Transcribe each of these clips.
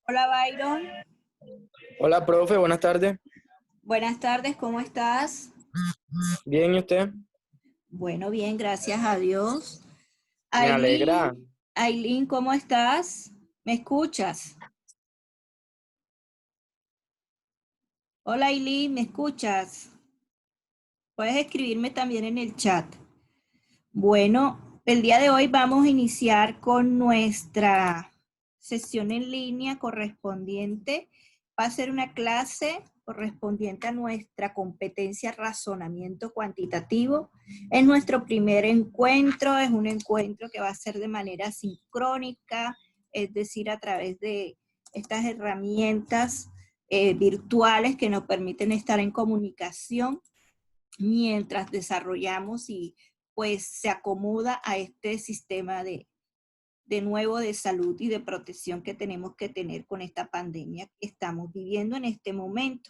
Hola Byron, Hola, profe, buenas tardes. buenas tardes, ¿cómo estás? Bien, ¿y usted? Bueno, bien, gracias a Dios. Me alegra. Aileen, ¿cómo estás? ¿Me escuchas? Hola Aileen, ¿me escuchas? Puedes escribirme también en el chat. Bueno, el día de hoy vamos a iniciar con nuestra sesión en línea correspondiente. Va a ser una clase correspondiente a nuestra competencia razonamiento cuantitativo. Es nuestro primer encuentro, es un encuentro que va a ser de manera sincrónica, es decir, a través de estas herramientas virtuales que nos permiten estar en comunicación mientras desarrollamos y pues se acomoda a este sistema de nuevo de salud y de protección que tenemos que tener con esta pandemia que estamos viviendo en este momento.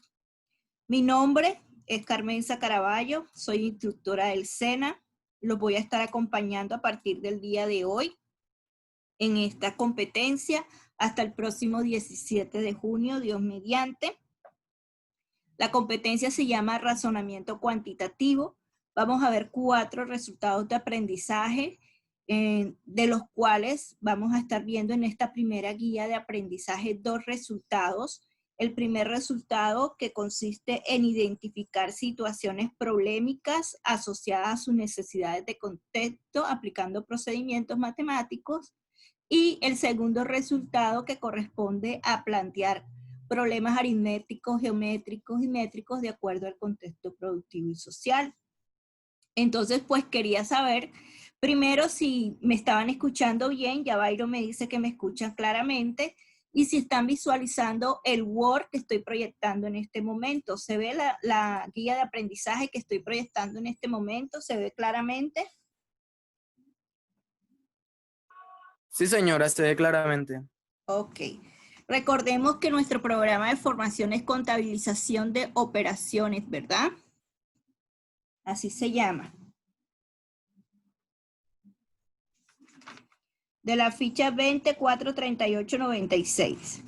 Mi nombre es Carmenza Caraballo, soy instructora del SENA, los voy a estar acompañando a partir del día de hoy en esta competencia hasta el próximo 17 de junio, Dios mediante. La competencia se llama razonamiento cuantitativo. Vamos a ver 4 resultados de aprendizaje, de los cuales vamos a estar viendo en esta primera guía de aprendizaje 2 resultados. El primer resultado que consiste en identificar situaciones problemáticas asociadas a sus necesidades de contexto aplicando procedimientos matemáticos. Y el segundo resultado que corresponde a plantear problemas aritméticos, geométricos y métricos de acuerdo al contexto productivo y social. Entonces, pues quería saber, primero, si me estaban escuchando bien, ya Byron me dice que me escuchan claramente, y si están visualizando el Word que estoy proyectando en este momento. ¿Se ve la guía de aprendizaje que estoy proyectando en este momento? ¿Se ve claramente? Sí, señora, se ve claramente. Ok. Recordemos que nuestro programa de formación es contabilización de operaciones, ¿verdad? Así se llama. De la ficha 243896.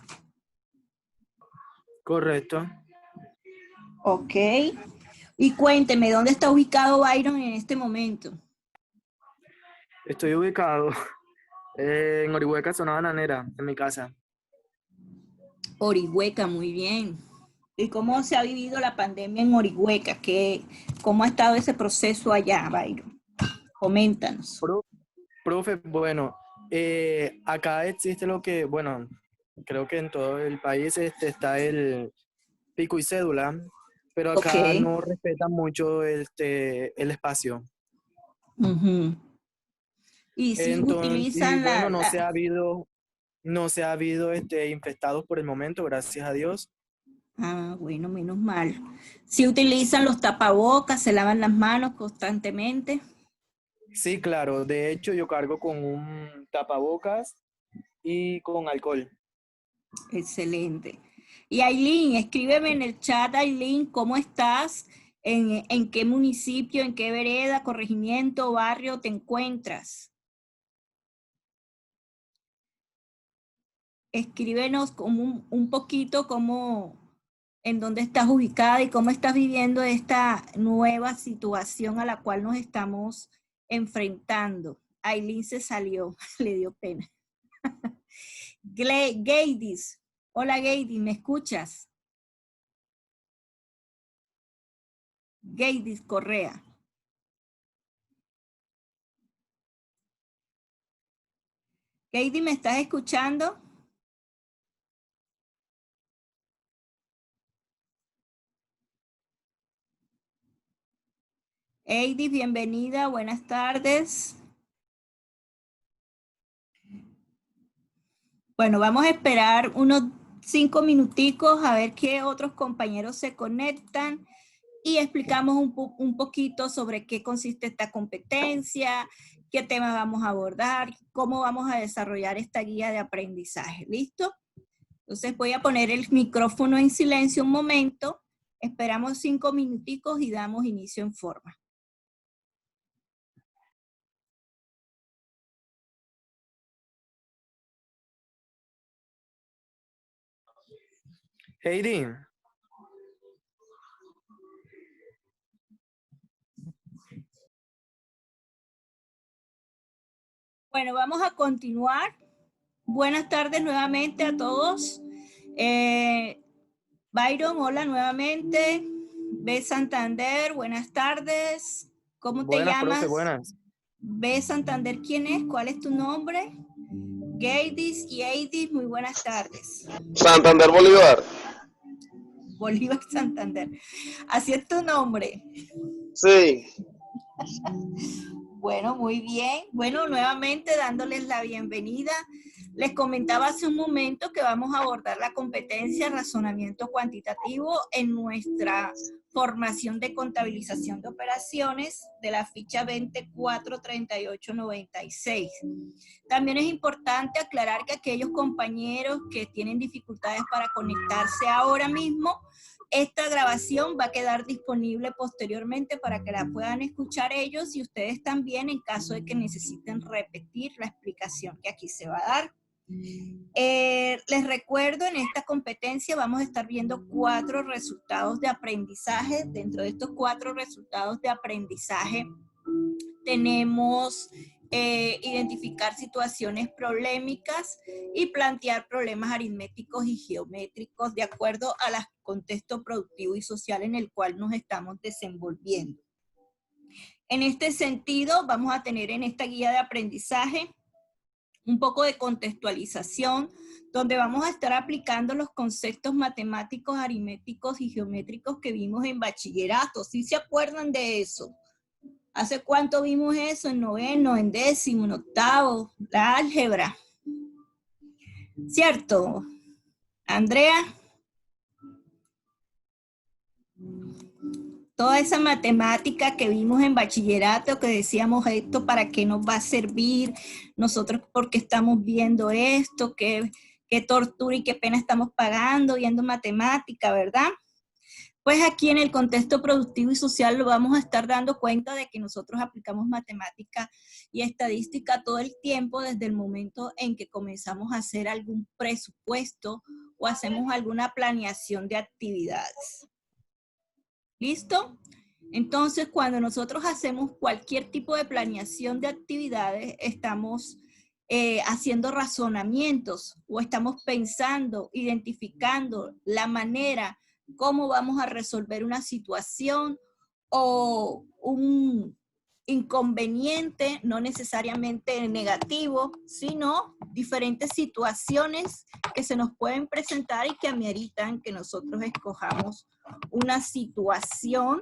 Correcto. Ok. Y cuénteme, ¿dónde está ubicado Byron en este momento? Estoy ubicado en Orihueca, zona bananera, en mi casa. Orihueca, muy bien. ¿Y cómo se ha vivido la pandemia en Orihueca? ¿Cómo ha estado ese proceso allá, Byron? Coméntanos. Pro- Profe, bueno, acá existe lo que, bueno, creo que en todo el país está el pico y cédula, pero Ok. acá no respetan mucho el espacio. Ujú. Y si Entonces, y utilizan bueno, no se ha habido infectados por el momento, gracias a Dios. Ah, bueno, menos mal. Si utilizan los tapabocas, se lavan las manos constantemente. Sí, claro. De hecho, yo cargo con un tapabocas y con alcohol. Excelente. Y Aileen, escríbeme en el chat, Aileen, ¿cómo estás? ¿En qué municipio, en qué vereda, corregimiento, barrio te encuentras? Escríbenos como un poquito cómo, en dónde estás ubicada y cómo estás viviendo esta nueva situación a la cual nos estamos enfrentando. Aileen se salió, le dio pena. Gaydis, hola Gaydis, ¿me escuchas? Gaydis Correa. Gaydis, ¿me estás escuchando? Heidi, bienvenida, buenas tardes. Bueno, vamos a esperar unos 5 minuticos a ver qué otros compañeros se conectan y explicamos un poquito sobre qué consiste esta competencia, qué tema vamos a abordar, cómo vamos a desarrollar esta guía de aprendizaje. ¿Listo? Entonces voy a poner el micrófono en silencio un momento, esperamos 5 minuticos y damos inicio en forma. Heidi, Bueno, vamos a continuar. Buenas tardes nuevamente a todos. Byron, hola nuevamente. B. Santander, buenas tardes. ¿Cómo te buenas, profe, llamas? buenas. B. Santander, ¿quién es? ¿Cuál es tu nombre? Gaydis y Eidis, muy buenas tardes. Santander Bolívar. Bolívar Santander. Así es tu nombre. Sí. Bueno, muy bien. Bueno, nuevamente dándoles la bienvenida. Les comentaba hace un momento que vamos a abordar la competencia razonamiento cuantitativo en nuestra formación de contabilización de operaciones de la ficha 243896. También es importante aclarar que aquellos compañeros que tienen dificultades para conectarse ahora mismo, esta grabación va a quedar disponible posteriormente para que la puedan escuchar ellos y ustedes también en caso de que necesiten repetir la explicación que aquí se va a dar. Les recuerdo, en esta competencia vamos a estar viendo 4 resultados de aprendizaje. Dentro de estos 4 resultados de aprendizaje tenemos identificar situaciones problemáticas y plantear problemas aritméticos y geométricos de acuerdo al contexto productivo y social en el cual nos estamos desenvolviendo. En este sentido, vamos a tener en esta guía de aprendizaje un poco de contextualización, donde vamos a estar aplicando los conceptos matemáticos, aritméticos y geométricos que vimos en bachillerato. ¿Sí se acuerdan de eso? ¿Hace cuánto vimos eso? En noveno, en décimo, en octavo, la álgebra. ¿Cierto? Andrea. Toda esa matemática que vimos en bachillerato, que decíamos esto para qué nos va a servir, nosotros por qué estamos viendo esto, qué tortura y qué pena estamos pagando viendo matemática, ¿verdad? Pues aquí en el contexto productivo y social lo vamos a estar dando cuenta de que nosotros aplicamos matemática y estadística todo el tiempo desde el momento en que comenzamos a hacer algún presupuesto o hacemos alguna planeación de actividades. ¿Listo? Entonces, cuando nosotros hacemos cualquier tipo de planeación de actividades, estamos haciendo razonamientos o estamos pensando, identificando la manera cómo vamos a resolver una situación o un inconveniente, no necesariamente negativo, sino diferentes situaciones que se nos pueden presentar y que ameritan que nosotros escojamos una situación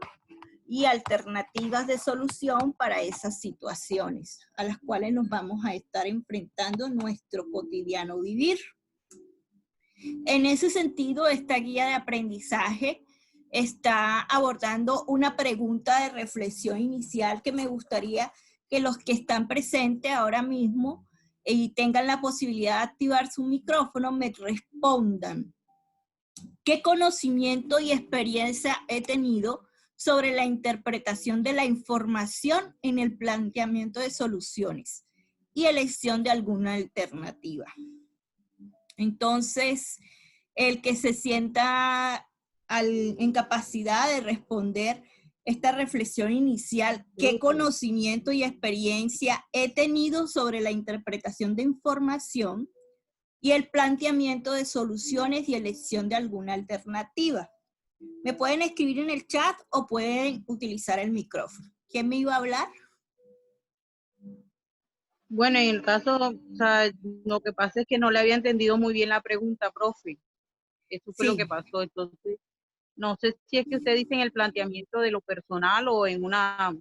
y alternativas de solución para esas situaciones a las cuales nos vamos a estar enfrentando en nuestro cotidiano vivir. En ese sentido, esta guía de aprendizaje está abordando una pregunta de reflexión inicial que me gustaría que los que están presentes ahora mismo y tengan la posibilidad de activar su micrófono me respondan. ¿Qué conocimiento y experiencia he tenido sobre la interpretación de la información en el planteamiento de soluciones y elección de alguna alternativa? Entonces, el que se sienta en capacidad de responder esta reflexión inicial, ¿qué conocimiento y experiencia he tenido sobre la interpretación de información y el planteamiento de soluciones y elección de alguna alternativa? Me pueden escribir en el chat o pueden utilizar el micrófono. ¿Quién me iba a hablar? Bueno, en el caso, o sea, lo que pasa es que no le había entendido muy bien la pregunta, profe. Eso fue lo que pasó. Entonces, no sé si es que usted dice en el planteamiento de lo personal o en una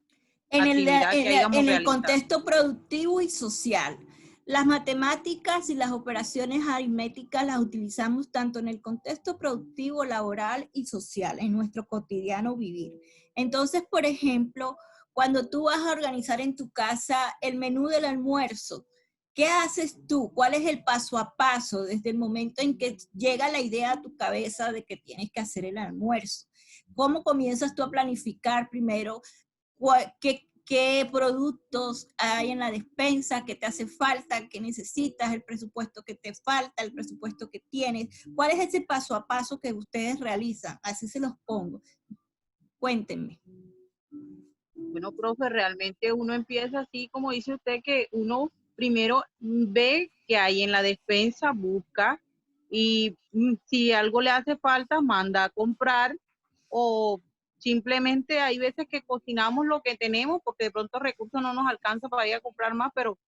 actividad que hayamos en el realizado. contexto productivo y social. Las matemáticas y las operaciones aritméticas las utilizamos tanto en el contexto productivo, laboral y social, en nuestro cotidiano vivir. Entonces, por ejemplo, cuando tú vas a organizar en tu casa el menú del almuerzo, ¿qué haces tú? ¿Cuál es el paso a paso desde el momento en que llega la idea a tu cabeza de que tienes que hacer el almuerzo? ¿Cómo comienzas tú a planificar primero? ¿Qué qué productos hay en la despensa, qué te hace falta, qué necesitas, el presupuesto que te falta, el presupuesto que tienes. ¿Cuál es ese paso a paso que ustedes realizan? Así se los pongo. Cuéntenme. Bueno, profe, realmente uno empieza así, como dice usted, que uno primero ve que hay en la despensa, busca, y si algo le hace falta, manda a comprar, o simplemente hay veces que cocinamos lo que tenemos, porque de pronto recursos no nos alcanza para ir a comprar más, pero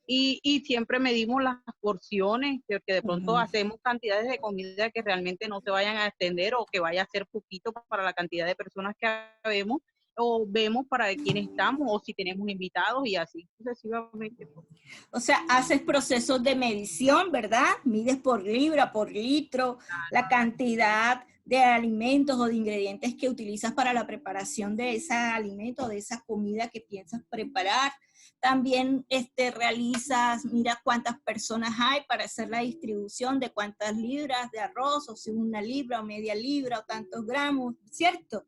y siempre medimos las porciones, porque de pronto hacemos cantidades de comida que realmente no se vayan a extender o que vaya a ser poquito para la cantidad de personas que habemos, o vemos para quién estamos o si tenemos invitados y así sucesivamente. O sea, haces procesos de medición, ¿verdad? Mides por libra, por litro, la cantidad de alimentos o de ingredientes que utilizas para la preparación de ese alimento, de esa comida que piensas preparar. También realizas, mira cuántas personas hay para hacer la distribución de cuántas libras de arroz, o si una libra o media libra o tantos gramos, ¿cierto?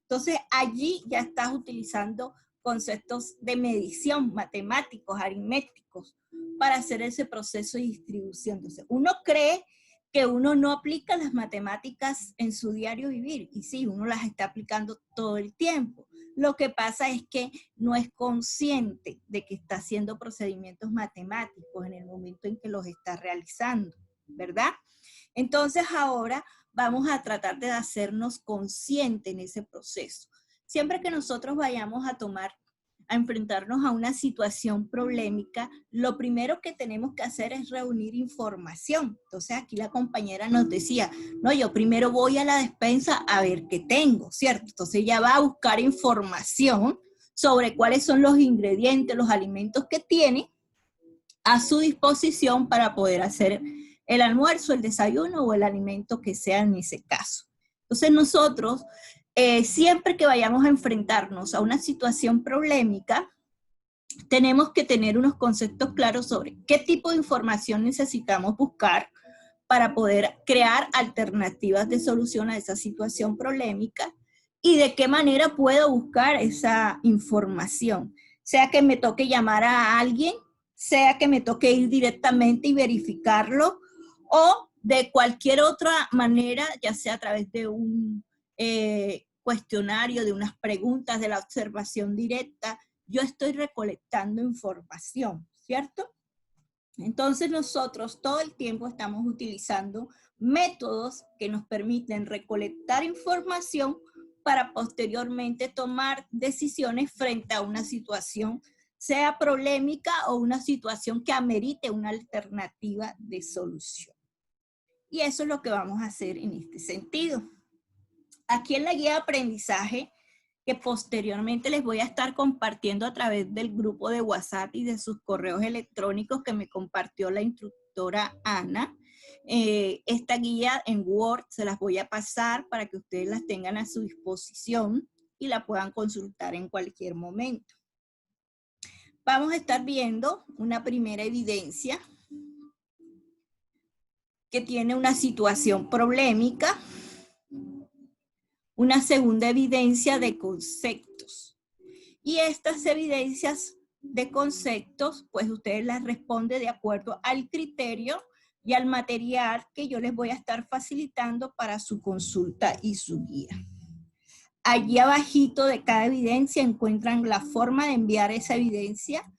Entonces allí ya estás utilizando conceptos de medición, matemáticos, aritméticos, para hacer ese proceso de distribución. Entonces, uno cree que uno no aplica las matemáticas en su diario vivir, y sí, uno las está aplicando todo el tiempo. Lo que pasa es que no es consciente de que está haciendo procedimientos matemáticos en el momento en que los está realizando, ¿verdad? Entonces ahora vamos a tratar de hacernos conscientes en ese proceso. Siempre que nosotros vayamos a enfrentarnos a una situación problemática, lo primero que tenemos que hacer es reunir información. Entonces aquí la compañera nos decía, no, yo primero voy a la despensa a ver qué tengo, ¿cierto? Entonces ella va a buscar información sobre cuáles son los ingredientes, los alimentos que tiene a su disposición para poder hacer el almuerzo, el desayuno o el alimento que sea en ese caso. Entonces nosotros, siempre que vayamos a enfrentarnos a una situación problemática, tenemos que tener unos conceptos claros sobre qué tipo de información necesitamos buscar para poder crear alternativas de solución a esa situación problemática y de qué manera puedo buscar esa información. Sea que me toque llamar a alguien, sea que me toque ir directamente y verificarlo, o de cualquier otra manera, ya sea a través de un cuestionario, de unas preguntas, de la observación directa, yo estoy recolectando información, ¿cierto? Entonces nosotros todo el tiempo estamos utilizando métodos que nos permiten recolectar información para posteriormente tomar decisiones frente a una situación, sea problemática o una situación que amerite una alternativa de solución. Y eso es lo que vamos a hacer en este sentido. Aquí en la guía de aprendizaje, que posteriormente les voy a estar compartiendo a través del grupo de WhatsApp y de sus correos electrónicos que me compartió la instructora Ana. Esta guía en Word se las voy a pasar para que ustedes las tengan a su disposición y la puedan consultar en cualquier momento. Vamos a estar viendo una primera evidencia que tiene una situación problemática. Una segunda evidencia de conceptos. Y estas evidencias de conceptos, pues ustedes las responden de acuerdo al criterio y al material que yo les voy a estar facilitando para su consulta y su guía. Allí abajito de cada evidencia encuentran la forma de enviar esa evidencia,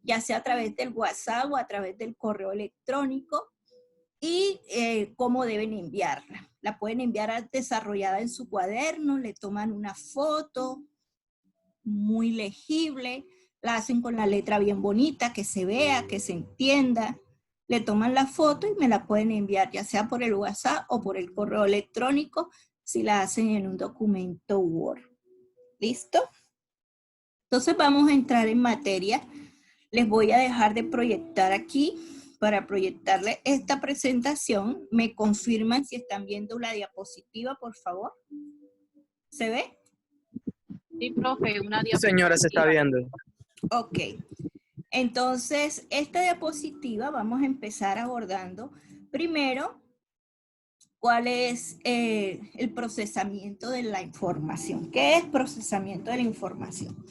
ya sea a través del WhatsApp o a través del correo electrónico, y cómo deben enviarla. La pueden enviar desarrollada en su cuaderno, le toman una foto muy legible, la hacen con la letra bien bonita, que se vea, que se entienda, le toman la foto y me la pueden enviar ya sea por el WhatsApp o por el correo electrónico si la hacen en un documento Word. ¿Listo? Entonces vamos a entrar en materia. Les voy a dejar de proyectar aquí para proyectarle esta presentación. Me confirman si están viendo la diapositiva, por favor. ¿Se ve? Sí, profe, una diapositiva. Señora, se está viendo. Ok. Entonces, esta diapositiva vamos a empezar abordando primero cuál es el procesamiento de la información. ¿Qué es procesamiento de la información?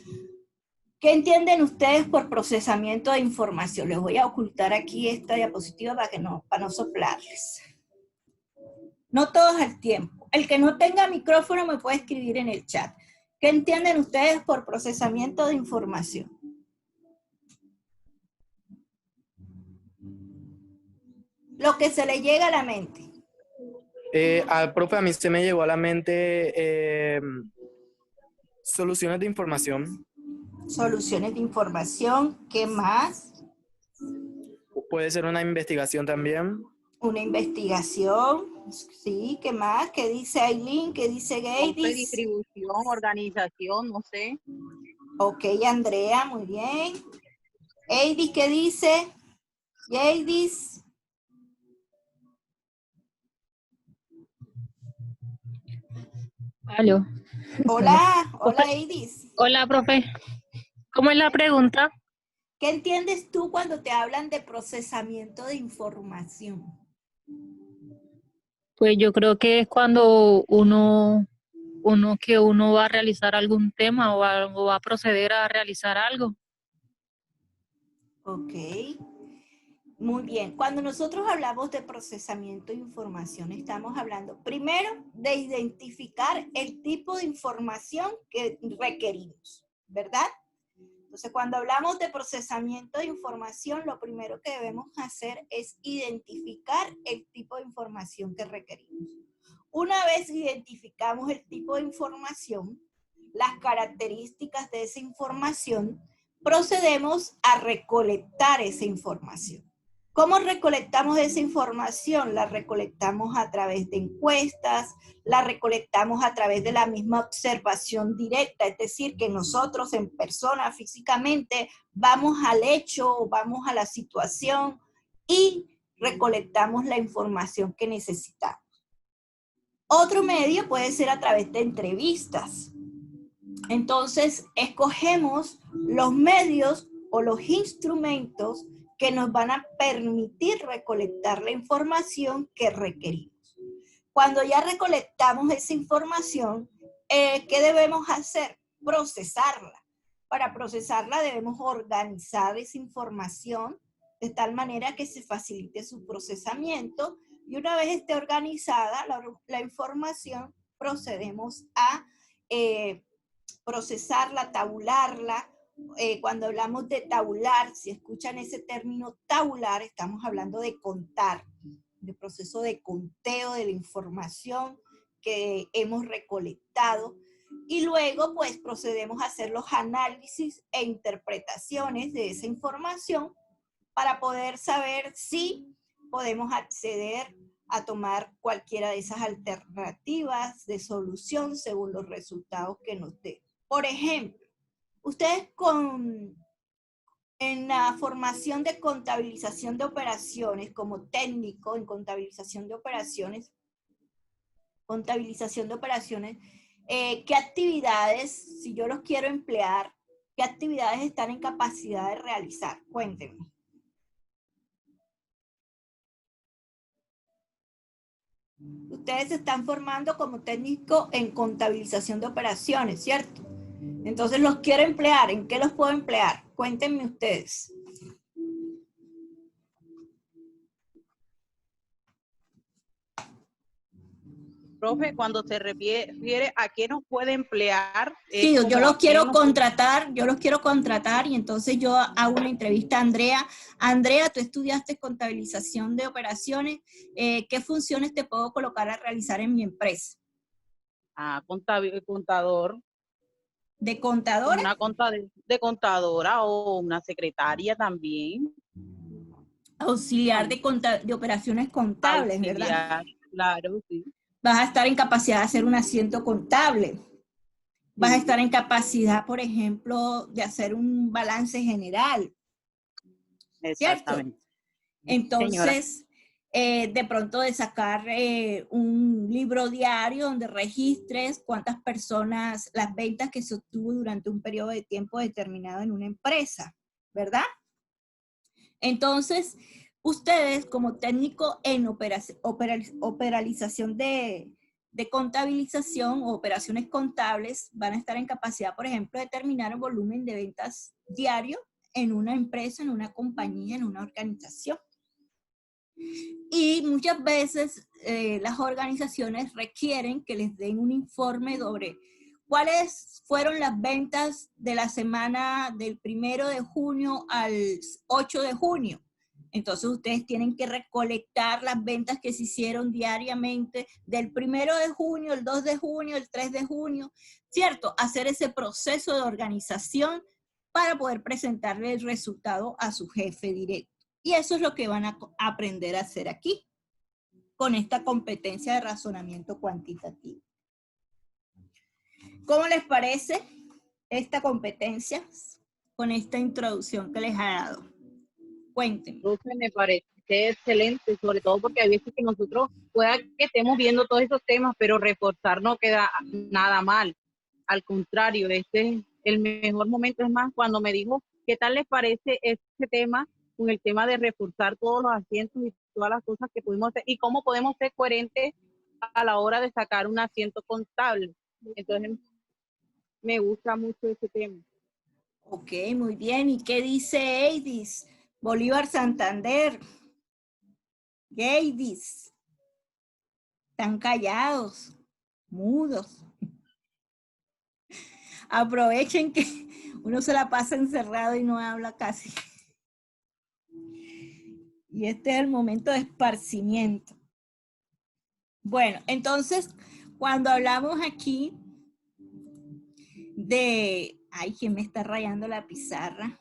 ¿Qué entienden ustedes por procesamiento de información? Les voy a ocultar aquí esta diapositiva para no soplarles. No todos al tiempo. El que no tenga micrófono me puede escribir en el chat. ¿Qué entienden ustedes por procesamiento de información? Lo que se le llega a la mente. Profe, a mí se me llegó a la mente soluciones de información. Soluciones de información. ¿Qué más? Puede ser una investigación también. Una investigación. Sí, ¿qué más? ¿Qué dice Aileen? ¿Qué dice Gaydis? Distribución, organización, no sé. Ok, Andrea, muy bien. Eidis, ¿qué dice? Eidis. Aló. Hola, hola Profe, Eidis. hola, profe. ¿Cómo es la pregunta? ¿Qué entiendes tú cuando te hablan de procesamiento de información? Pues yo creo que es cuando uno va a realizar algún tema o va a proceder a realizar algo. Ok, muy bien. Cuando nosotros hablamos de procesamiento de información, estamos hablando primero de identificar el tipo de información que requerimos, ¿verdad? Entonces, cuando hablamos de procesamiento de información, lo primero que debemos hacer es identificar el tipo de información que requerimos. Una vez identificamos el tipo de información, las características de esa información, procedemos a recolectar esa información. ¿Cómo recolectamos esa información? La recolectamos a través de encuestas, la recolectamos a través de la misma observación directa, es decir, que nosotros en persona, físicamente, vamos al hecho, vamos a la situación y recolectamos la información que necesitamos. Otro medio puede ser a través de entrevistas. Entonces, escogemos los medios o los instrumentos que nos van a permitir recolectar la información que requerimos. Cuando ya recolectamos esa información, ¿qué debemos hacer? Procesarla. Para procesarla debemos organizar esa información de tal manera que se facilite su procesamiento y una vez esté organizada la información, procedemos a procesarla, tabularla. Cuando hablamos de tabular, si escuchan ese término tabular, estamos hablando de contar, de proceso de conteo de la información que hemos recolectado. Y luego, pues, procedemos a hacer los análisis e interpretaciones de esa información para poder saber si podemos acceder a tomar cualquiera de esas alternativas de solución según los resultados que nos den. Por ejemplo, ustedes en la formación de contabilización de operaciones, como técnico en contabilización de operaciones, ¿qué actividades, si yo los quiero emplear, qué actividades están en capacidad de realizar? Cuéntenme. Ustedes se están formando como técnico en contabilización de operaciones, ¿cierto? Entonces los quiero emplear. ¿En qué los puedo emplear? Cuéntenme ustedes. Profe, cuando se refiere a qué nos puede emplear. Sí, yo los quiero contratar y entonces yo hago una entrevista a Andrea. Andrea, tú estudiaste contabilización de operaciones. ¿Qué funciones te puedo colocar a realizar en mi empresa? Contador. ¿De contadora? De contadora o una secretaria también. Auxiliar de operaciones contables, ¿verdad? Claro, sí. Vas a estar en capacidad de hacer un asiento contable. Vas a estar en capacidad, por ejemplo, de hacer un balance general. Exactamente. ¿Cierto? Entonces, de pronto de sacar un libro diario donde registres cuántas personas, las ventas que se obtuvo durante un periodo de tiempo determinado en una empresa, ¿verdad? Entonces, ustedes como técnico en operalización de de contabilización o operaciones contables van a estar en capacidad, por ejemplo, de determinar el volumen de ventas diario en una empresa, en una compañía, en una organización. Y muchas veces las organizaciones requieren que les den un informe sobre cuáles fueron las ventas de la semana del 1 de junio al 8 de junio. Entonces ustedes tienen que recolectar las ventas que se hicieron diariamente del 1 de junio, el 2 de junio, el 3 de junio, ¿cierto? Hacer ese proceso de organización para poder presentarle el resultado a su jefe directo. Y eso es lo que van a aprender a hacer aquí, con esta competencia de razonamiento cuantitativo. ¿Cómo les parece esta competencia con esta introducción que les ha dado? Cuéntenme. Profe, me parece excelente, sobre todo porque hay veces que nosotros pueda que estemos viendo todos esos temas, pero reforzar no queda nada mal. Al contrario, este es el mejor momento. Es más, cuando me dijo, ¿qué tal les parece este tema con el tema de reforzar todos los asientos y todas las cosas que pudimos hacer y cómo podemos ser coherentes a la hora de sacar un asiento contable? Entonces, me gusta mucho ese tema. Ok, muy bien. ¿Y qué dice Eidis? Bolívar Santander. Eidis. Están callados, mudos. Aprovechen que uno se la pasa encerrado y no habla casi. Y este es el momento de esparcimiento. Bueno, entonces, cuando hablamos aquí de... Ay, ¿quién me está rayando la pizarra?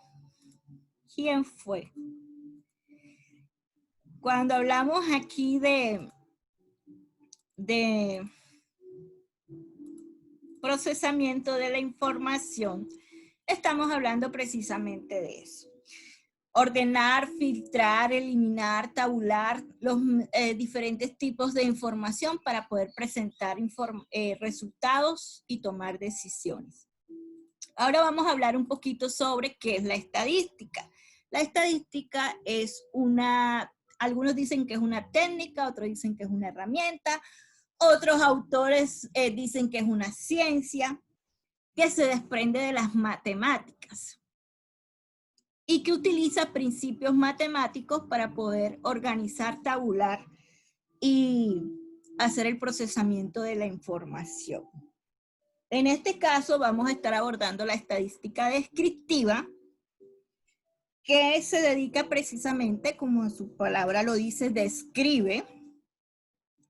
¿Quién fue? Cuando hablamos aquí de procesamiento de la información, estamos hablando precisamente de eso. Ordenar, filtrar, eliminar, tabular los diferentes tipos de información para poder presentar resultados y tomar decisiones. Ahora vamos a hablar un poquito sobre qué es la estadística. La estadística es algunos dicen que es una técnica, otros dicen que es una herramienta, otros autores dicen que es una ciencia que se desprende de las matemáticas y que utiliza principios matemáticos para poder organizar, tabular y hacer el procesamiento de la información. En este caso vamos a estar abordando la estadística descriptiva, que se dedica precisamente, como su palabra lo dice, describe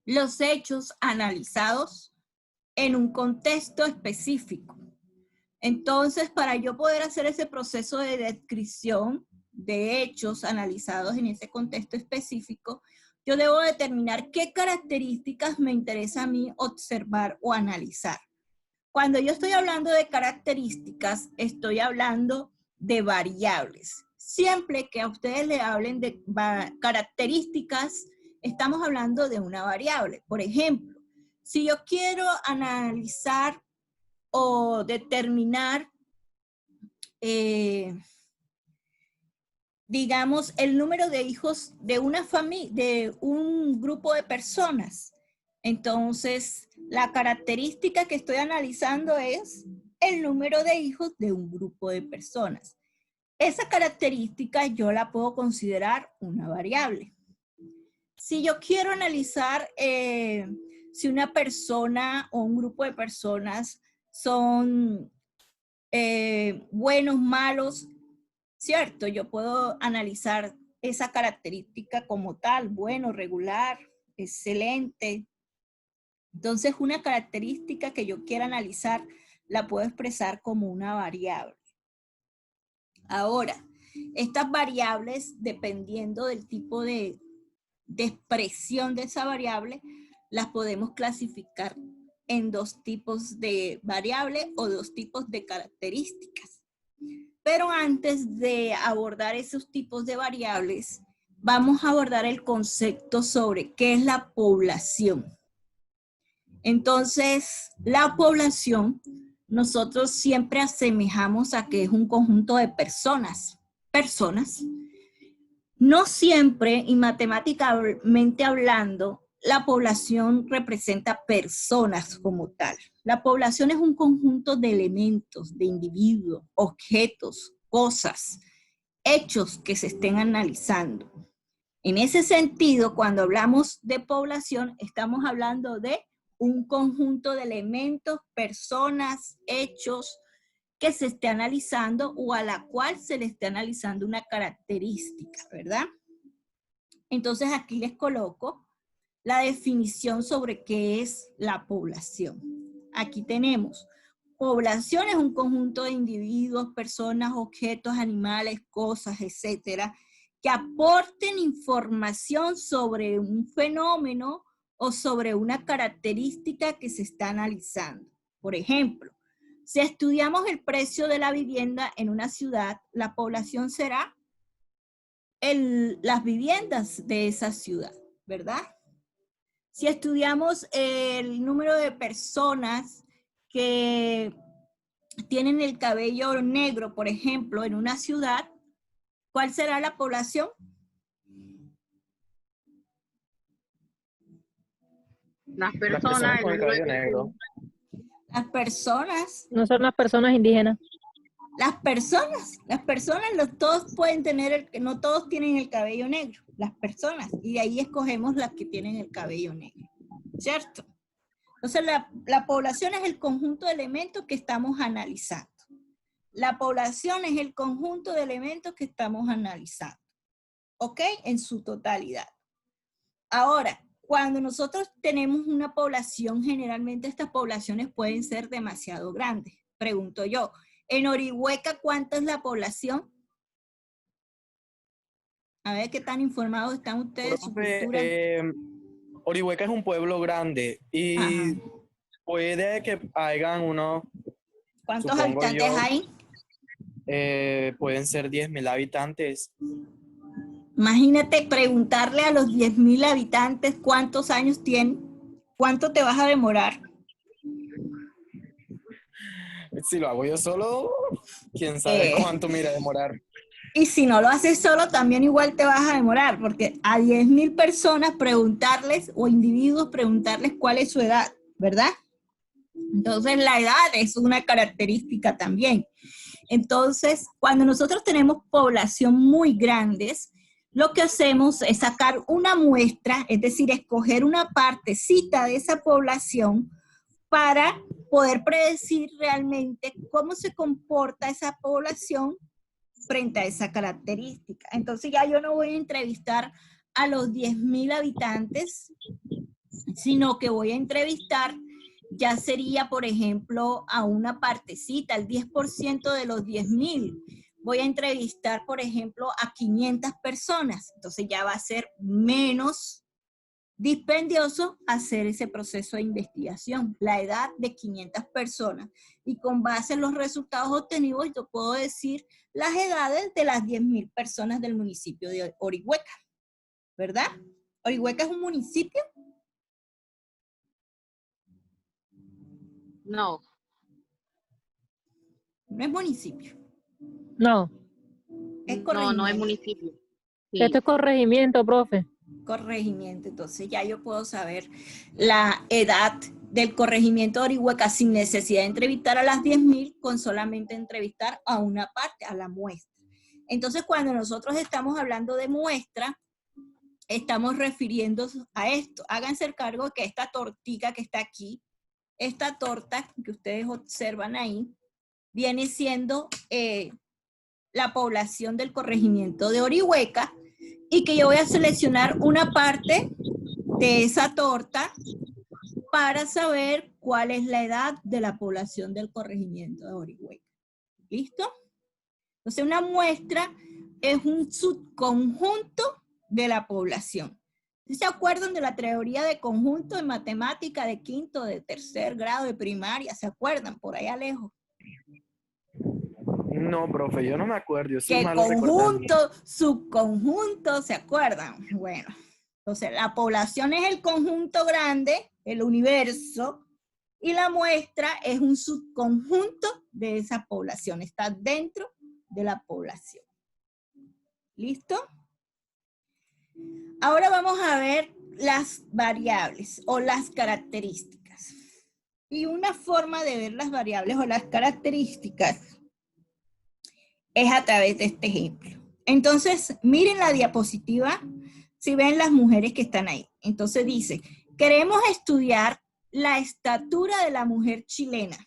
los hechos analizados en un contexto específico. Entonces, para yo poder hacer ese proceso de descripción de hechos analizados en ese contexto específico, yo debo determinar qué características me interesa a mí observar o analizar. Cuando yo estoy hablando de características, estoy hablando de variables. Siempre que a ustedes le hablen de características, estamos hablando de una variable. Por ejemplo, si yo quiero analizar o determinar, digamos, el número de hijos de una familia, de un grupo de personas, entonces la característica que estoy analizando es el número de hijos de un grupo de personas. Esa característica yo la puedo considerar una variable. Si yo quiero analizar si una persona o un grupo de personas son buenos, malos, ¿cierto? Yo puedo analizar esa característica como tal, bueno, regular, excelente. Entonces, una característica que yo quiera analizar la puedo expresar como una variable. Ahora, estas variables, dependiendo del tipo de expresión de esa variable, las podemos clasificar en dos tipos de variable o dos tipos de características. Pero antes de abordar esos tipos de variables, vamos a abordar el concepto sobre qué es la población. Entonces, la población, nosotros siempre asemejamos a que es un conjunto de personas. No siempre, y matemáticamente hablando, la población representa personas como tal. La población es un conjunto de elementos, de individuos, objetos, cosas, hechos que se estén analizando. En ese sentido, cuando hablamos de población, estamos hablando de un conjunto de elementos, personas, hechos que se esté analizando o a la cual se le esté analizando una característica, ¿verdad? Entonces aquí les coloco la definición sobre qué es la población. Aquí tenemos, población es un conjunto de individuos, personas, objetos, animales, cosas, etcétera, que aporten información sobre un fenómeno o sobre una característica que se está analizando. Por ejemplo, si estudiamos el precio de la vivienda en una ciudad, la población será las viviendas de esa ciudad, ¿verdad? Si estudiamos el número de personas que tienen el cabello negro, por ejemplo, en una ciudad, ¿cuál será la población? Las Las personas, personas el con el número de cabello negro. Las personas. No son las personas indígenas. Las personas, todos pueden tener, no todos tienen el cabello negro, las personas, y de ahí escogemos las que tienen el cabello negro, ¿cierto? Entonces la población es el conjunto de elementos que estamos analizando. La población es el conjunto de elementos que estamos analizando, ¿ok? En su totalidad. Ahora, cuando nosotros tenemos una población, generalmente estas poblaciones pueden ser demasiado grandes. Pregunto yo, ¿en Orihueca cuánta es la población? A ver qué tan informados están ustedes de su cultura. Orihueca es un pueblo grande y Ajá. puede que hayan unos, ¿Cuántos supongo habitantes yo, hay? pueden ser 10.000 habitantes. Imagínate preguntarle a los 10.000 habitantes cuántos años tienen, cuánto te vas a demorar. Si lo hago yo solo, quién sabe cuánto me irá a demorar. Y si no lo haces solo, también igual te vas a demorar, porque a 10.000 personas preguntarles, o individuos preguntarles cuál es su edad, ¿verdad? Entonces la edad es una característica también. Entonces, cuando nosotros tenemos población muy grandes, lo que hacemos es sacar una muestra, es decir, escoger una partecita de esa población para poder predecir realmente cómo se comporta esa población frente a esa característica. Entonces ya yo no voy a entrevistar a los 10.000 habitantes, sino que voy a entrevistar, ya sería, por ejemplo, a una partecita, el 10% de los 10.000. Voy a entrevistar, por ejemplo, a 500 personas. Entonces ya va a ser menos dispendioso hacer ese proceso de investigación, la edad de 500 personas. Y con base en los resultados obtenidos, yo puedo decir las edades de las 10.000 personas del municipio de Orihueca, ¿verdad? ¿Orihueca es un municipio? No. No es municipio. No. Es No, corregimiento. no es municipio. Sí. Esto es corregimiento, profe. Corregimiento. Entonces ya yo puedo saber la edad del corregimiento de Orihueca sin necesidad de entrevistar a las 10.000, con solamente entrevistar a una parte, a la muestra. Entonces cuando nosotros estamos hablando de muestra, estamos refiriéndonos a esto. Háganse el cargo que esta tortica que está aquí, esta torta que ustedes observan ahí, viene siendo la población del corregimiento de Orihueca, y que yo voy a seleccionar una parte de esa torta para saber cuál es la edad de la población del corregimiento de Orihueca. ¿Listo? Entonces una muestra es un subconjunto de la población. ¿Se acuerdan de la teoría de conjunto en matemática de quinto, de tercer grado de primaria? ¿Se acuerdan? Por allá lejos. No, profe, yo no me acuerdo. Yo soy Que malo recordando. conjunto, subconjunto, ¿se acuerdan? Bueno, entonces la población es el conjunto grande, el universo, y la muestra es un subconjunto de esa población, está dentro de la población. ¿Listo? Ahora vamos a ver las variables o las características. Y una forma de ver las variables o las características es a través de este ejemplo. Entonces, miren la diapositiva, si ven las mujeres que están ahí. Entonces dice, queremos estudiar la estatura de la mujer chilena.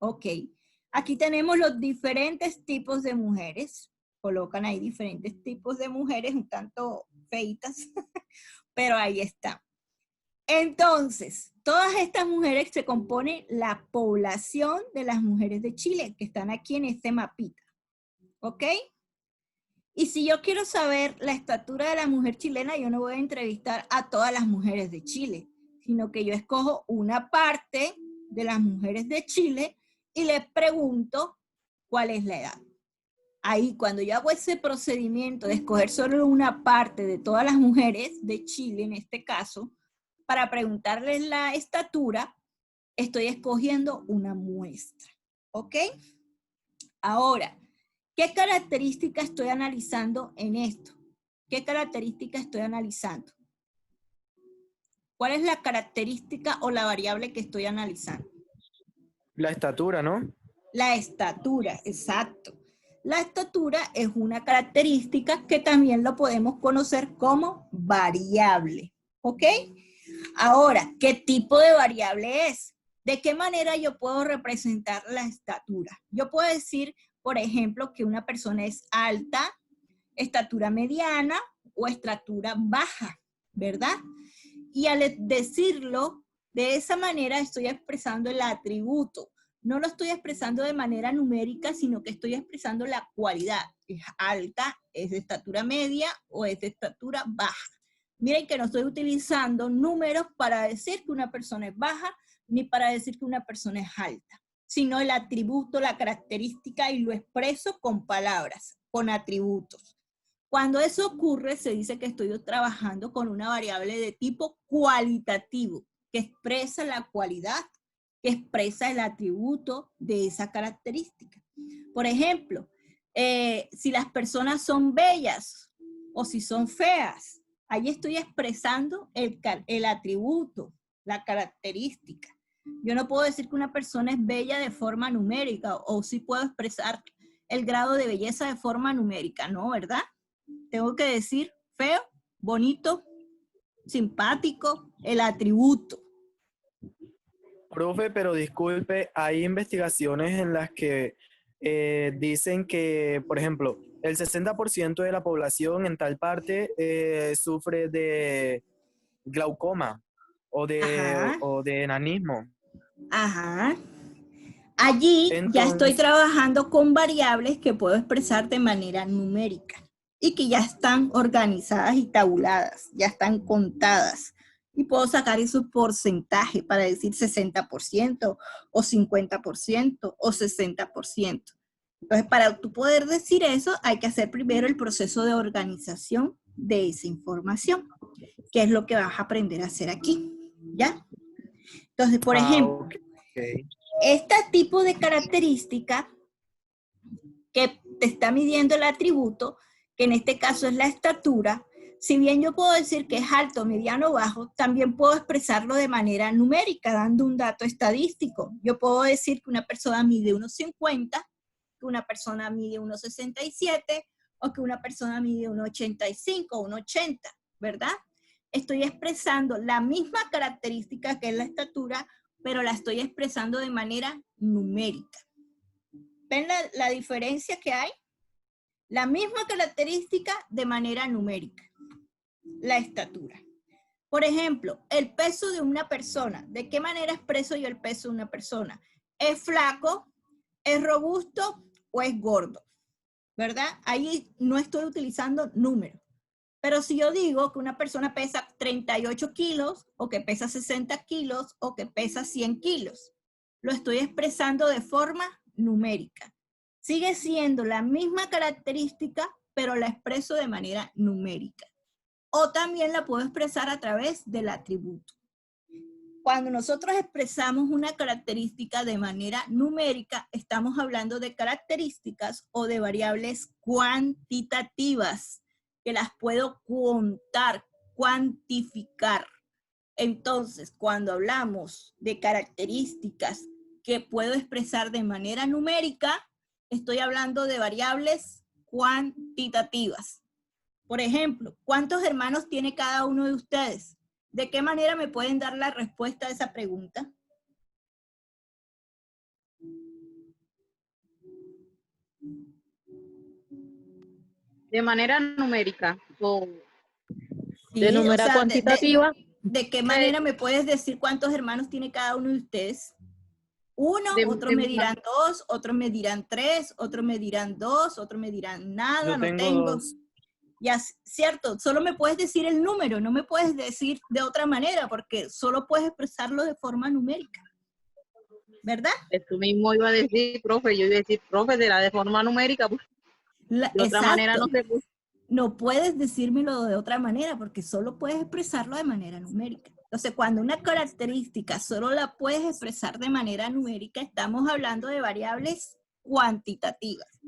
Ok, aquí tenemos los diferentes tipos de mujeres. Colocan ahí diferentes tipos de mujeres, un tanto feitas, pero ahí está. Entonces, todas estas mujeres se componen la población de las mujeres de Chile, que están aquí en este mapita. ¿Ok? Y si yo quiero saber la estatura de la mujer chilena, yo no voy a entrevistar a todas las mujeres de Chile, sino que yo escojo una parte de las mujeres de Chile y les pregunto cuál es la edad. Ahí, cuando yo hago ese procedimiento de escoger solo una parte de todas las mujeres de Chile, en este caso, para preguntarles la estatura, estoy escogiendo una muestra. ¿Ok? Ahora, ¿qué característica estoy analizando en esto? ¿Qué característica estoy analizando? ¿Cuál es la característica o la variable que estoy analizando? La estatura, ¿no? La estatura, exacto. La estatura es una característica que también lo podemos conocer como variable. ¿Ok? Ahora, ¿qué tipo de variable es? ¿De qué manera yo puedo representar la estatura? Yo puedo decir, por ejemplo, que una persona es alta, estatura mediana o estatura baja, ¿verdad? Y al decirlo de esa manera estoy expresando el atributo. No lo estoy expresando de manera numérica, sino que estoy expresando la cualidad. Es alta, es de estatura media o es de estatura baja. Miren que no estoy utilizando números para decir que una persona es baja, ni para decir que una persona es alta, sino el atributo, la característica, y lo expreso con palabras, con atributos. Cuando eso ocurre, se dice que estoy trabajando con una variable de tipo cualitativo, que expresa la cualidad, que expresa el atributo de esa característica. Por ejemplo, si las personas son bellas o si son feas, ahí estoy expresando el atributo, la característica. Yo no puedo decir que una persona es bella de forma numérica, o sí puedo expresar el grado de belleza de forma numérica, ¿no? ¿Verdad? Tengo que decir feo, bonito, simpático, el atributo. Profe, pero disculpe, hay investigaciones en las que dicen que, por ejemplo, el 60% de la población en tal parte sufre de glaucoma o Ajá, de enanismo. ajá. Allí ya estoy Entonces, trabajando con variables que puedo expresar de manera numérica y que ya están organizadas y tabuladas, ya están contadas. Y puedo sacar esos porcentajes para decir 60% o 50% o 60%. Entonces, para tú poder decir eso, hay que hacer primero el proceso de organización de esa información, que es lo que vas a aprender a hacer aquí, ¿ya? Entonces, por ejemplo, ok. este tipo de característica que te está midiendo el atributo, que en este caso es la estatura, si bien yo puedo decir que es alto, mediano o bajo, también puedo expresarlo de manera numérica, dando un dato estadístico. Yo puedo decir que una persona mide 1,50, que una persona mide 1,67 o que una persona mide 1,85 o 1,80, ¿verdad? Estoy expresando la misma característica que es la estatura, pero la estoy expresando de manera numérica. ¿Ven la diferencia que hay? La misma característica de manera numérica, la estatura. Por ejemplo, el peso de una persona. ¿De qué manera expreso yo el peso de una persona? ¿Es flaco, es robusto o es gordo? ¿Verdad? Ahí no estoy utilizando números. Pero si yo digo que una persona pesa 38 kilos, o que pesa 60 kilos, o que pesa 100 kilos, lo estoy expresando de forma numérica. Sigue siendo la misma característica, pero la expreso de manera numérica. O también la puedo expresar a través del atributo. Cuando nosotros expresamos una característica de manera numérica, estamos hablando de características o de variables cuantitativas, que las puedo contar, cuantificar. Entonces, cuando hablamos de características que puedo expresar de manera numérica, estoy hablando de variables cuantitativas. Por ejemplo, ¿cuántos hermanos tiene cada uno de ustedes? ¿De qué manera me pueden dar la respuesta a esa pregunta? De manera numérica. Sí, De manera cuantitativa. ¿De qué manera me puedes decir cuántos hermanos tiene cada uno de ustedes? Uno, otros me dirán dos, otros me dirán tres, otros me dirán dos, otros me dirán nada, Yo no tengo tengo. dos. Ya, cierto, solo me puedes decir el número, no me puedes decir de otra manera, porque solo puedes expresarlo de forma numérica, ¿verdad? Tú mismo iba a decir, profe, yo iba a decir, profe, será de forma numérica, pues, de otra manera no se puede. No puedes decírmelo de otra manera, porque solo puedes expresarlo de manera numérica. Entonces, cuando una característica solo la puedes expresar de manera numérica, estamos hablando de variables cuantitativas.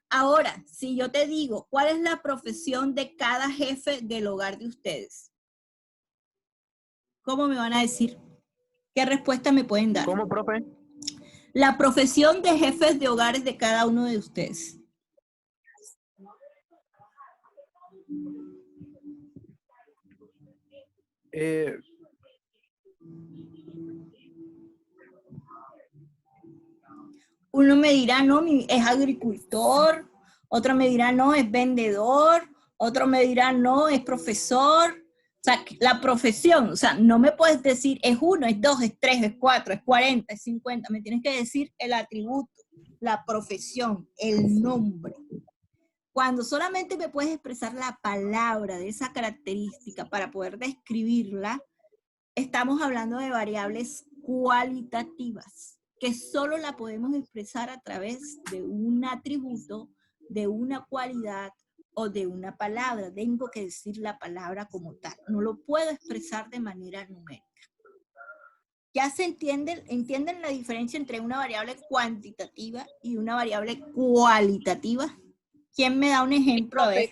Ahora, si yo te digo, ¿cuál es la profesión de cada jefe del hogar de ustedes? ¿Cómo me van a decir? ¿Qué respuesta me pueden dar? ¿Cómo, profe? La profesión de jefes de hogares de cada uno de ustedes. Uno me dirá, no, es agricultor, otro me dirá, no, es vendedor, otro me dirá, no, es profesor. O sea, la profesión, o sea, no me puedes decir es 1, es 2, es 3, es 4, es 40, es 50. Me tienes que decir el atributo, la profesión, el nombre. Cuando solamente me puedes expresar la palabra de esa característica para poder describirla, estamos hablando de variables cualitativas, que solo la podemos expresar a través de un atributo, de una cualidad o de una palabra. Tengo que decir la palabra como tal. No lo puedo expresar de manera numérica. ¿Ya se entienden la diferencia entre una variable cuantitativa y una variable cualitativa? ¿Quién me da un ejemplo? A ver.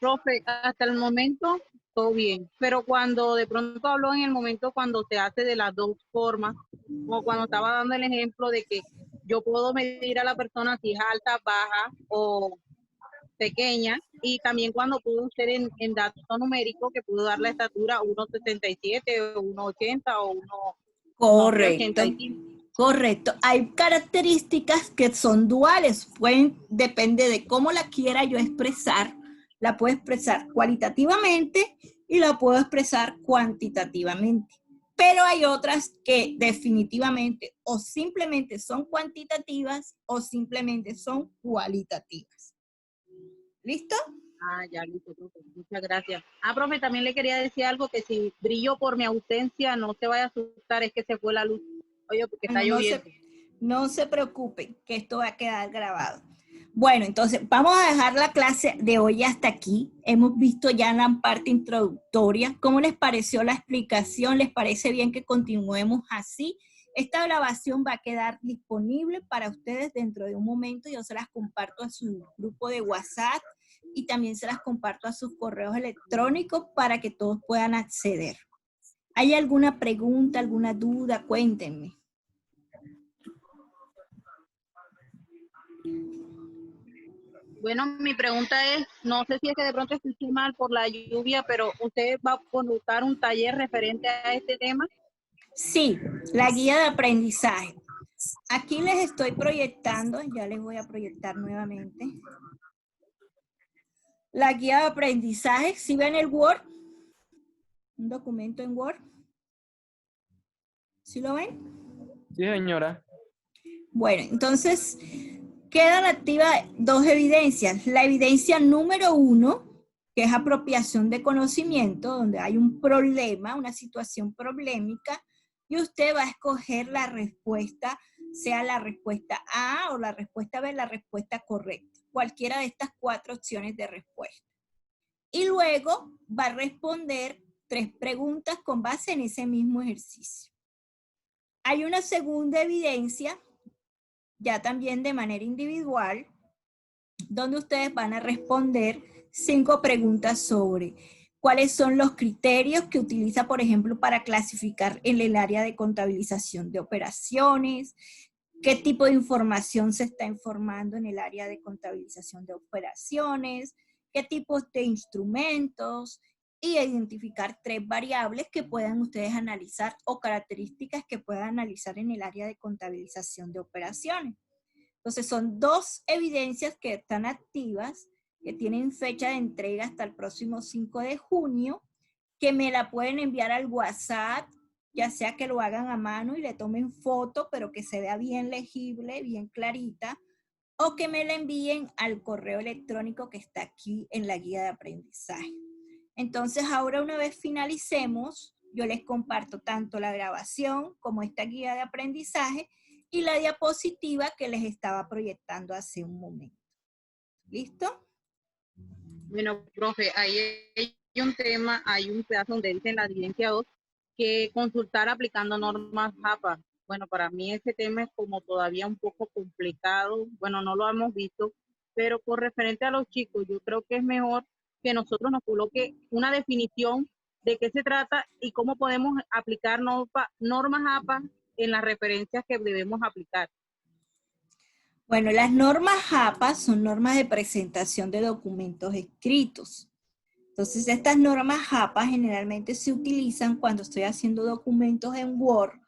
Profe, hasta el momento todo bien, pero cuando de pronto habló en el momento cuando se hace de las dos formas, como cuando estaba dando el ejemplo de que yo puedo medir a la persona si es alta, baja o pequeña, y también cuando pudo ser en dato numérico, que pudo dar la estatura 1,67 o 1,80 o 1. Correcto. 85. Correcto. Hay características que son duales. Depende de cómo la quiera yo expresar. La puedo expresar cualitativamente y la puedo expresar cuantitativamente. Pero hay otras que definitivamente o simplemente son cuantitativas o simplemente son cualitativas. ¿Listo? Ya, listo, profe. Muchas gracias. Profe, también le quería decir algo, que si brillo por mi ausencia, no se vaya a asustar, es que se fue la luz. Oye, porque está lloviendo. No se preocupen, que esto va a quedar grabado. Bueno, entonces vamos a dejar la clase de hoy hasta aquí. Hemos visto ya la parte introductoria. ¿Cómo les pareció la explicación? ¿Les parece bien que continuemos así? Esta grabación va a quedar disponible para ustedes dentro de un momento. Yo se las comparto a su grupo de WhatsApp y también se las comparto a sus correos electrónicos para que todos puedan acceder. ¿Hay alguna pregunta, alguna duda? Cuéntenme. Bueno, mi pregunta es, no sé si es que de pronto escuché mal por la lluvia, pero ¿usted va a colocar un taller referente a este tema? Sí, la guía de aprendizaje. Aquí les estoy proyectando, ya les voy a proyectar nuevamente. La guía de aprendizaje, ¿sí ven el Word? Un documento en Word. ¿Sí lo ven? Sí, señora. Bueno, entonces quedan activas dos evidencias. La evidencia número 1, que es apropiación de conocimiento, donde hay un problema, una situación problemática, y usted va a escoger la respuesta, sea la respuesta A o la respuesta B, la respuesta correcta. Cualquiera de estas 4 opciones de respuesta. Y luego va a responder 3 preguntas con base en ese mismo ejercicio. Hay una segunda evidencia, ya también de manera individual, donde ustedes van a responder 5 preguntas sobre cuáles son los criterios que utiliza, por ejemplo, para clasificar en el área de contabilización de operaciones, qué tipo de información se está informando en el área de contabilización de operaciones, qué tipos de instrumentos, y identificar 3 variables que puedan ustedes analizar o características que puedan analizar en el área de contabilización de operaciones. Entonces son 2 evidencias que están activas, que tienen fecha de entrega hasta el próximo 5 de junio, que me la pueden enviar al WhatsApp, ya sea que lo hagan a mano y le tomen foto, pero que se vea bien legible, bien clarita, o que me la envíen al correo electrónico que está aquí en la guía de aprendizaje. Entonces, ahora una vez finalicemos, yo les comparto tanto la grabación como esta guía de aprendizaje y la diapositiva que les estaba proyectando hace un momento. ¿Listo? Bueno, profe, ahí hay un tema, hay un pedazo donde dice en la evidencia 2 que consultar aplicando normas JAPA. Bueno, para mí ese tema es como todavía un poco complicado. Bueno, no lo hemos visto, pero por referente a los chicos, yo creo que es mejor que nosotros nos coloque una definición de qué se trata y cómo podemos aplicar normas JAPA en las referencias que debemos aplicar. Bueno, las normas JAPA son normas de presentación de documentos escritos. Entonces, estas normas JAPA generalmente se utilizan cuando estoy haciendo documentos en Word,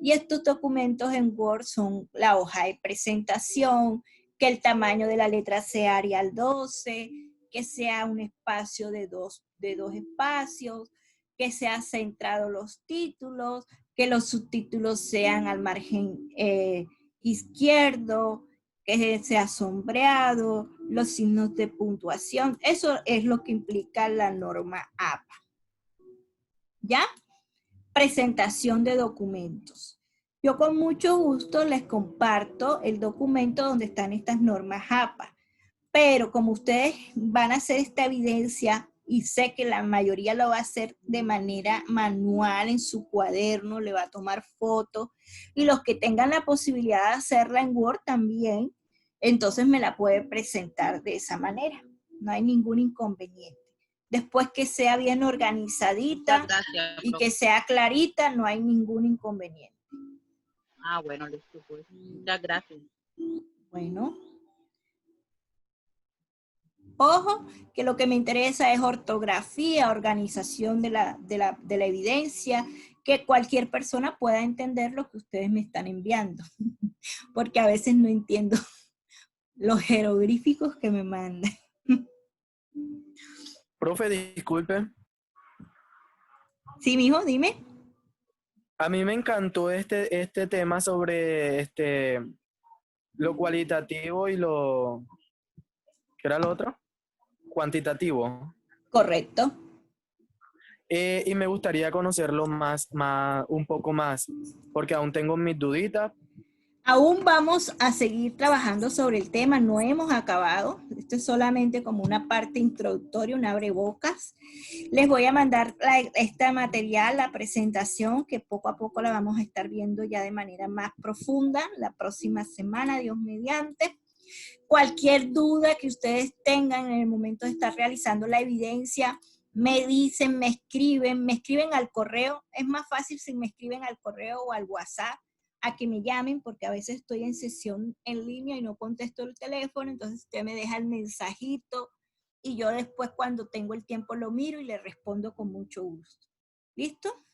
y estos documentos en Word son la hoja de presentación, que el tamaño de la letra sea Arial 12, que sea un espacio de dos espacios, que sea centrado los títulos, que los subtítulos sean al margen izquierdo, que sea sombreado, los signos de puntuación. Eso es lo que implica la norma APA. ¿Ya? Presentación de documentos. Yo con mucho gusto les comparto el documento donde están estas normas APA, pero como ustedes van a hacer esta evidencia, y sé que la mayoría lo va a hacer de manera manual en su cuaderno, le va a tomar fotos, y los que tengan la posibilidad de hacerla en Word también, entonces me la puede presentar de esa manera. No hay ningún inconveniente. Después que sea bien organizadita y que sea clarita, no hay ningún inconveniente. Ah, bueno, listo, pues. Muchas gracias. Bueno. Ojo, que lo que me interesa es ortografía, organización de la evidencia, que cualquier persona pueda entender lo que ustedes me están enviando, porque a veces no entiendo los jeroglíficos que me mandan. Profe, disculpe. Sí, mijo, dime. A mí me encantó este tema sobre lo cualitativo y lo... ¿Qué era lo otro? Cuantitativo. Correcto. Y me gustaría conocerlo un poco más, porque aún tengo mis duditas. Aún vamos a seguir trabajando sobre el tema, no hemos acabado. Esto es solamente como una parte introductoria, un abrebocas. Les voy a mandar este material, la presentación, que poco a poco la vamos a estar viendo ya de manera más profunda la próxima semana, Dios mediante. Cualquier duda que ustedes tengan en el momento de estar realizando la evidencia, me dicen, me escriben al correo. Es más fácil si me escriben al correo o al WhatsApp a que me llamen, porque a veces estoy en sesión en línea y no contesto el teléfono, entonces usted me deja el mensajito y yo después cuando tengo el tiempo lo miro y le respondo con mucho gusto. ¿Listo?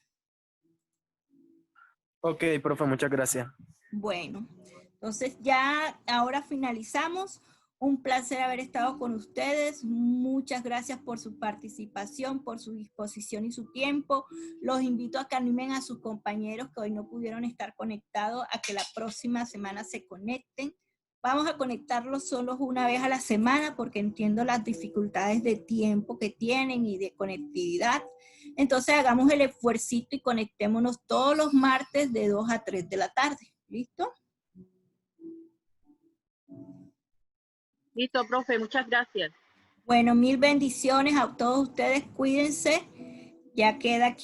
Ok, profe, muchas gracias. Bueno, entonces ya ahora finalizamos. Un placer haber estado con ustedes. Muchas gracias por su participación, por su disposición y su tiempo. Los invito a que animen a sus compañeros que hoy no pudieron estar conectados, a que la próxima semana se conecten. Vamos a conectarlos solos una vez a la semana porque entiendo las dificultades de tiempo que tienen y de conectividad. Entonces hagamos el esfuercito y conectémonos todos los martes de 2 a 3 de la tarde. ¿Listo? Listo, profe, muchas gracias. Bueno, mil bendiciones a todos ustedes. Cuídense. Ya queda aquí.